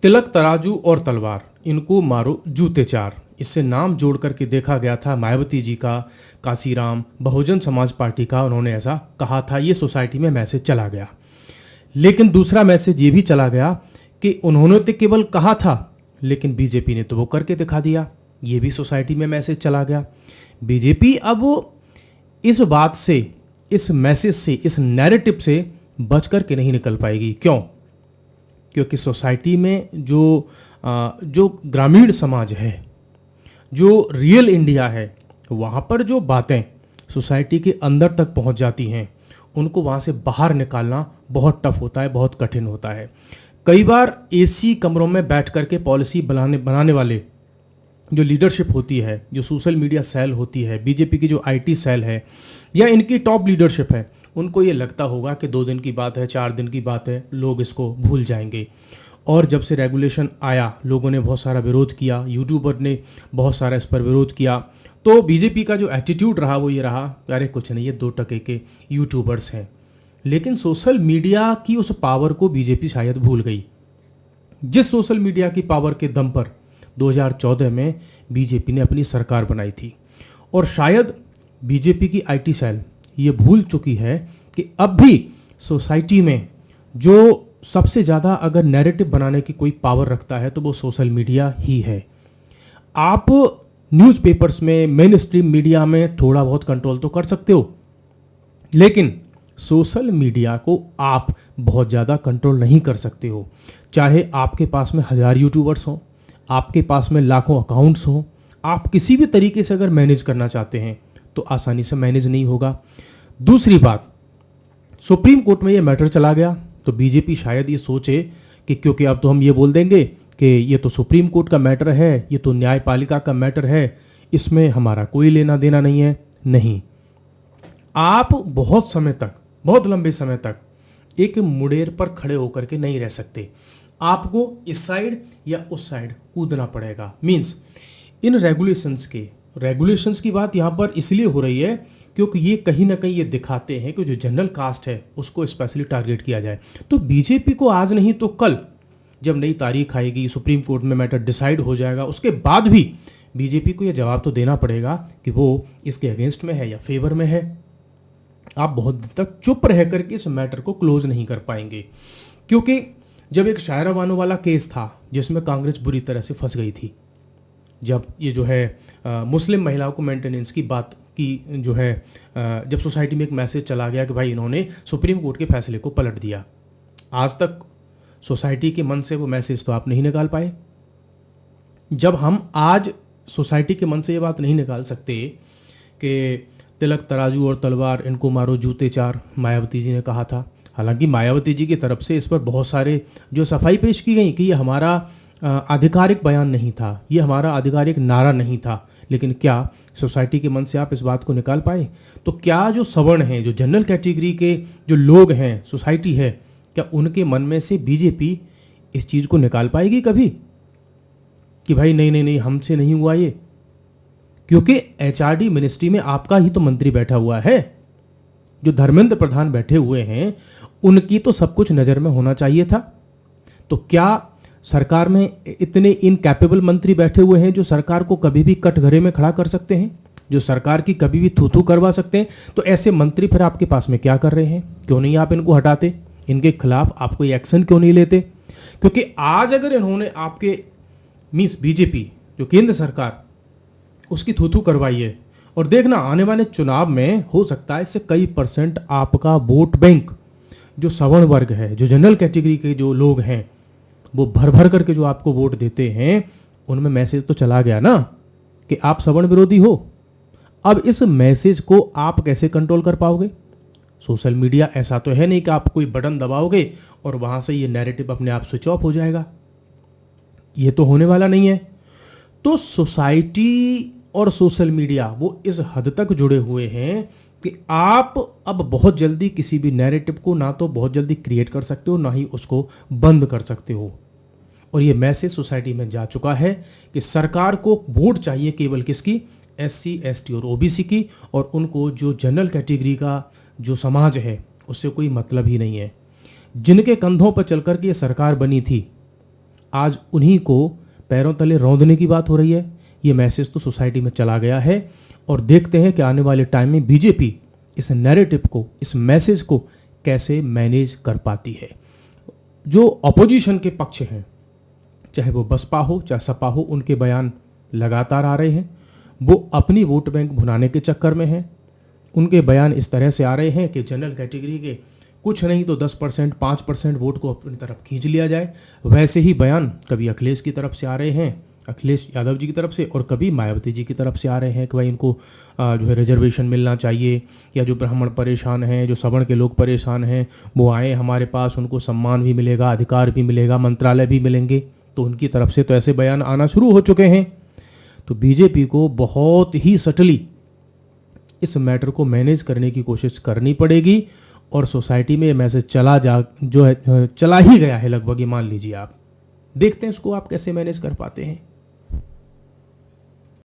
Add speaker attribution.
Speaker 1: तिलक तराजू और तलवार, इनको मारो जूते चार। इससे नाम जोड़ करके देखा गया था मायावती जी का, काशीराम, बहुजन समाज पार्टी का। उन्होंने ऐसा कहा था, ये सोसाइटी में मैसेज चला गया। लेकिन दूसरा मैसेज ये भी चला गया कि उन्होंने तो केवल कहा था, लेकिन बीजेपी ने तो वो करके दिखा दिया। ये भी सोसाइटी में मैसेज चला गया। बीजेपी अब इस बात से, इस मैसेज से, इस नैरेटिव से बच करके नहीं निकल पाएगी। क्यों? क्योंकि सोसाइटी में जो ग्रामीण समाज है, जो रियल इंडिया है, वहाँ पर जो बातें सोसाइटी के अंदर तक पहुँच जाती हैं, उनको वहाँ से बाहर निकालना बहुत टफ होता है, बहुत कठिन होता है। कई बार एसी कमरों में बैठ करके पॉलिसी बनाने वाले जो लीडरशिप होती है, जो सोशल मीडिया सेल होती है, बीजेपी की जो आईटी सेल है, या इनकी टॉप लीडरशिप है, उनको ये लगता होगा कि 2 दिन की बात है, 4 दिन की बात है, लोग इसको भूल जाएंगे। और जब से रेगुलेशन आया, लोगों ने बहुत सारा विरोध किया, यूट्यूबर ने बहुत सारा इस पर विरोध किया, तो बीजेपी का जो एटीट्यूड रहा वो ये रहा, अरे कुछ नहीं, ये 2 टके के यूट्यूबर्स हैं। लेकिन सोशल मीडिया की उस पावर को बीजेपी शायद भूल गई, जिस सोशल मीडिया की पावर के दम पर 2014 में बीजेपी ने अपनी सरकार बनाई थी। और शायद बीजेपी की आईटी सेल ये भूल चुकी है कि अब भी सोसाइटी में जो सबसे ज़्यादा अगर नैरेटिव बनाने की कोई पावर रखता है तो वो सोशल मीडिया ही है। आप न्यूज़पेपर्स में, मेन स्ट्रीम मीडिया में थोड़ा बहुत कंट्रोल तो कर सकते हो, लेकिन सोशल मीडिया को आप बहुत ज़्यादा कंट्रोल नहीं कर सकते हो। चाहे आपके पास में 1000 यूट्यूबर्स हों, आपके पास में लाखों अकाउंट्स हों, आप किसी भी तरीके से अगर मैनेज करना चाहते हैं तो आसानी से मैनेज नहीं होगा। दूसरी बात, सुप्रीम कोर्ट में ये मैटर चला गया तो बीजेपी शायद ये सोचे कि क्योंकि अब तो हम ये बोल देंगे कि ये तो सुप्रीम कोर्ट का मैटर है, ये तो न्यायपालिका का मैटर है, इसमें हमारा कोई लेना देना नहीं है। नहीं, आप बहुत समय तक, बहुत लंबे समय तक एक मुड़ेर पर खड़े होकर के नहीं रह सकते। आपको इस साइड या उस साइड कूदना पड़ेगा। मीन्स इन रेगुलेशंस की बात यहाँ पर इसलिए हो रही है क्योंकि ये कहीं ना कहीं ये दिखाते हैं कि जो जनरल कास्ट है उसको स्पेशली टारगेट किया जाए। तो बीजेपी को आज नहीं तो कल, जब नई तारीख आएगी, सुप्रीम कोर्ट में मैटर डिसाइड हो जाएगा, उसके बाद भी बीजेपी को ये जवाब तो देना पड़ेगा कि वो इसके अगेंस्ट में है या फेवर में है। आप बहुत दिन तक चुप रह करके इस मैटर को क्लोज नहीं कर पाएंगे। क्योंकि जब एक शायरा बानो वाला केस था जिसमें कांग्रेस बुरी तरह से फंस गई थी, जब ये जो है मुस्लिम महिलाओं को मेंटेनेंस की बात की जो है, जब सोसाइटी में एक मैसेज चला गया कि भाई इन्होंने सुप्रीम कोर्ट के फैसले को पलट दिया, आज तक सोसाइटी के मन से वो मैसेज तो आप नहीं निकाल पाए। जब हम आज सोसाइटी के मन से ये बात नहीं निकाल सकते कि तिलक तराजू और तलवार, इनको मारो जूते चार, मायावती जी ने कहा था। हालांकि मायावती जी की तरफ से इस पर बहुत सारे जो सफाई पेश की गई कि ये हमारा आधिकारिक बयान नहीं था, ये हमारा आधिकारिक नारा नहीं था, लेकिन क्या सोसाइटी के मन से आप इस बात को निकाल पाए? तो क्या जो सवर्ण हैं, जो जनरल कैटेगरी के जो लोग हैं, सोसाइटी है, क्या उनके मन में से बीजेपी इस चीज़ को निकाल पाएगी कभी कि भाई नहीं नहीं नहीं, हमसे नहीं हुआ ये? क्योंकि एचआरडी मिनिस्ट्री में आपका ही तो मंत्री बैठा हुआ है, जो धर्मेंद्र प्रधान बैठे हुए हैं, उनकी तो सब कुछ नज़र में होना चाहिए था। तो क्या सरकार में इतने इनकैपेबल मंत्री बैठे हुए हैं जो सरकार को कभी भी कटघरे में खड़ा कर सकते हैं, जो सरकार की कभी भी थू थू करवा सकते हैं? तो ऐसे मंत्री फिर आपके पास में क्या कर रहे हैं? क्यों नहीं आप इनको हटाते? इनके खिलाफ आप कोई एक्शन क्यों नहीं लेते? क्योंकि आज अगर इन्होंने आपके मीन्स बीजेपी जो केंद्र सरकार, उसकी थू थू करवाई है, और देखना आने वाले चुनाव में हो सकता है इससे कई % आपका वोट बैंक, जो सवर्ण वर्ग है, जो जनरल कैटेगरी के जो लोग हैं, वो भर भर करके जो आपको वोट देते हैं, उनमें मैसेज तो चला गया ना कि आप सवर्ण विरोधी हो। अब इस मैसेज को आप कैसे कंट्रोल कर पाओगे? सोशल मीडिया ऐसा तो है नहीं कि आप कोई बटन दबाओगे और वहां से ये नैरेटिव अपने आप स्विच ऑफ हो जाएगा। ये तो होने वाला नहीं है। तो सोसाइटी और सोशल मीडिया वो इस हद तक जुड़े हुए हैं कि आप अब बहुत जल्दी किसी भी नैरेटिव को ना तो बहुत जल्दी क्रिएट कर सकते हो, ना ही उसको बंद कर सकते हो। और ये मैसेज सोसाइटी में जा चुका है कि सरकार को वोट चाहिए केवल किसकी? SC, ST और OBC की, और उनको जो जनरल कैटेगरी का जो समाज है उससे कोई मतलब ही नहीं है। जिनके कंधों पर चलकर के ये सरकार बनी थी, आज उन्हीं को पैरों तले रौंदने की बात हो रही है। ये मैसेज तो सोसाइटी में चला गया है और देखते हैं कि आने वाले टाइम में बीजेपी इस नैरेटिव को, इस मैसेज को कैसे मैनेज कर पाती है। जो ऑपोजिशन के पक्ष हैं, चाहे वो बसपा हो चाहे सपा हो, उनके बयान लगातार आ रहे हैं। वो अपनी वोट बैंक भुनाने के चक्कर में हैं। उनके बयान इस तरह से आ रहे हैं कि जनरल कैटेगरी के कुछ नहीं तो 10%, 5% वोट को अपनी तरफ खींच लिया जाए। वैसे ही बयान कभी अखिलेश की तरफ से आ रहे हैं, अखिलेश यादव जी की तरफ से, और कभी मायावती जी की तरफ से आ रहे हैं कि भाई इनको जो है रिजर्वेशन मिलना चाहिए, या जो ब्राह्मण परेशान हैं, जो सवर्ण के लोग परेशान हैं, वो आए हमारे पास, उनको सम्मान भी मिलेगा, अधिकार भी मिलेगा, मंत्रालय भी मिलेंगे। तो उनकी तरफ से तो ऐसे बयान आना शुरू हो चुके हैं। तो बीजेपी को बहुत ही सटली इस मैटर को मैनेज करने की कोशिश करनी पड़ेगी। और सोसाइटी में मैसेज चला ही गया है लगभग, ये मान लीजिए आप। देखते हैं इसको आप कैसे मैनेज कर पाते हैं।